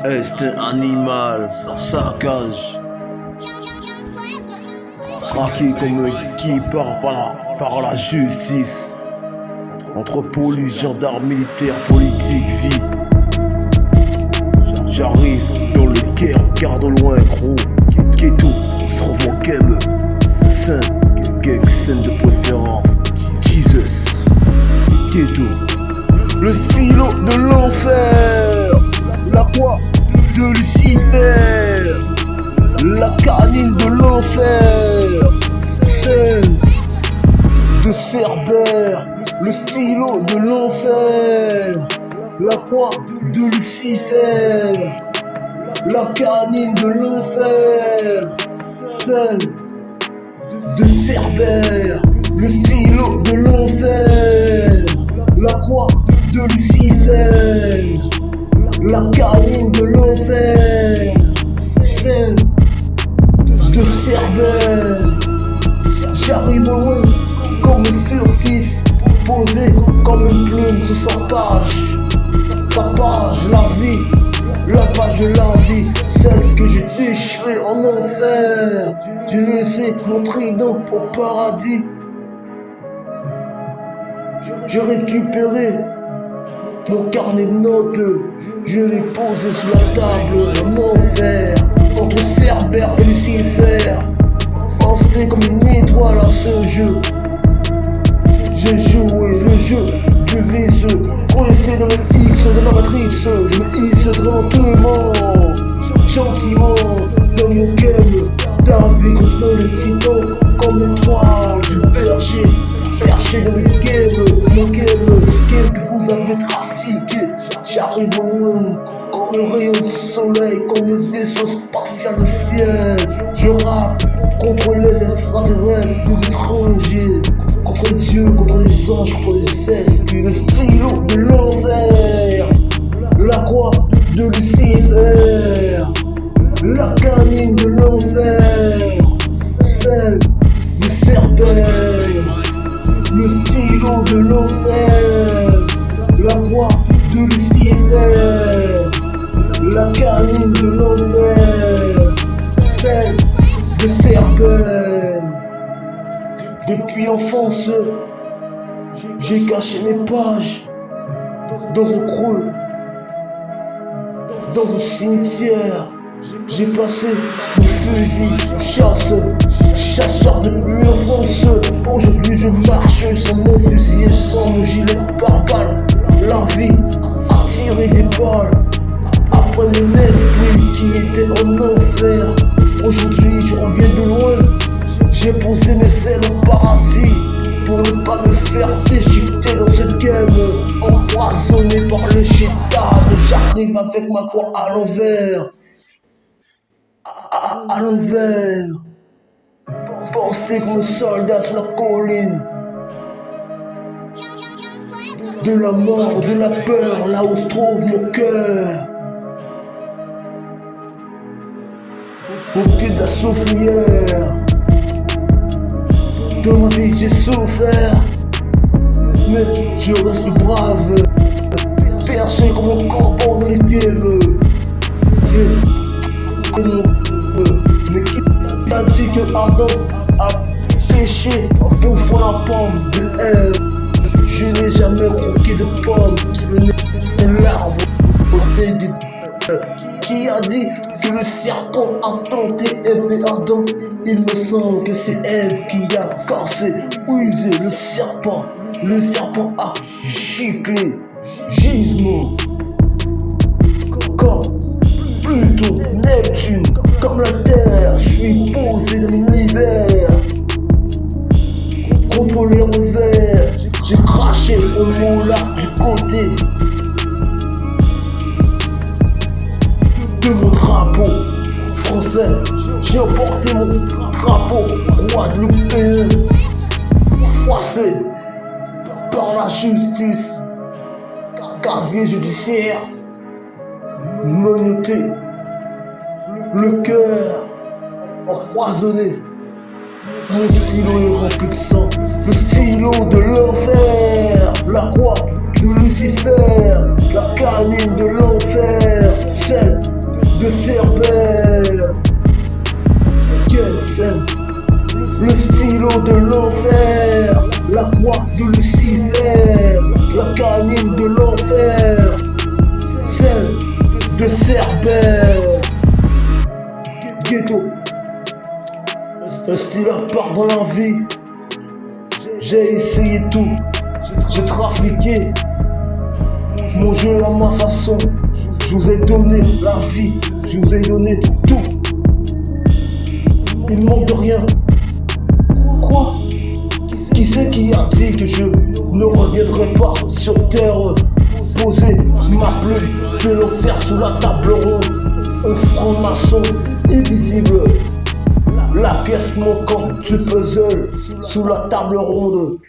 Est animal, ça saccage. Traqué comme un qui par la justice. Entre police, gendarme, militaire, politique, vie. J'arrive dans le guerre, garde au loin, gros. Ghetto, se trouve mon game. Saint, gag, scène de préférence. Jesus, ghetto. Le stylo de l'enfer. La croix de Lucifer. La canine de l'enfer. Celle de Cerbère. Le stylo de l'enfer. La croix de Lucifer. La canine de l'enfer. Celle de Cerbère. Le stylo de l'enfer. La croix de Lucifer. La canine de l'enfer. Celle de Cerbère. J'arrive au loin comme un furtif, posé comme une plume sur sa page. Sa page, la vie, la page de la vie, celle que j'ai déchirée en enfer. J'ai laissé mon trident au paradis. J'ai récupéré mon carnet de notes, je l'ai posé sur la table en enfer. Entre Cerbère et Lucifer, lancé comme une étoile à ce jeu. J'ai joué le jeu du vice, coincé dans le X de la matrice. Je me hisse très lentement, gentiment, dans mon game. David contre le titan, comme l'étoile du berger. Perché dans le game, mon game, ce game que vous avez trafiqué. J'arrive au loin, comme le rayon du soleil, comme le vaisseau spatial du ciel. Je rappe contre les extraterrestres, plus étrangers. Contre Dieu, contre les anges, contre les esprits. Le stylo de l'enfer. La croix de Lucifer. La canine de l'enfer. Celle de Cerbère. Le stylo de l'enfer. La croix de Lucifer. La canine de l'enfer. Celle de Cerbère. Depuis l'enfance, j'ai caché mes pages dans un creux, dans un cimetière. J'ai placé mon fusil de chasse, chasseur depuis l'enfance. Aujourd'hui je marche sans mon fusil et sans mon gilet pare-balles. La vie a tiré des balles après mon esprit qui était en enfer. Aujourd'hui je reviens de loin. J'ai posé mes ailes au paradis pour ne pas me faire déchiqueter dans cette game. Empoisonné par le chétan, j'arrive avec ma croix à l'envers. À l'envers. Posté comme un soldat sur la colline. De la mort, de la peur, là où se trouve mon cœur. Au pied de la soufrière. Dans ma vie j'ai souffert, mais je reste brave. Perché comme un corbeau dans les games. Mais qui t'a dit que Adam a péché en bouffant la pomme de Ève? Je n'ai jamais croqué de pomme qui venait de l'arbre côté des deux. Qui a dit que le serpent a tenté Ève et Adam? Il me semble que c'est Ève qui a cassé, usé le serpent. Le serpent a giclé, gisement. Comme Pluton, Neptune, comme la Terre, je suis posé dans l'univers. Contre les revers, j'ai craché au moulard du côté de mon drapeau français. J'ai emporté mon drapeau guadeloupéen, froissé par la justice, casier judiciaire, menotté, le cœur empoisonné. Mon stylo est rempli de sang, le stylo de l'enfer, la croix de Lucifer, la canine de l'enfer, celle Cerbère. Ghetto, un style à part dans la vie. J'ai essayé tout, j'ai trafiqué mon jeu à ma façon. Je vous ai donné la vie, je vous ai donné tout. Il manque de rien. Quoi? Qui c'est qui a dit que je ne reviendrai pas sur terre? Poser ma plume, je le faire sous la table ronde. Un franc-maçon invisible, la pièce manquante du puzzle sous la table ronde.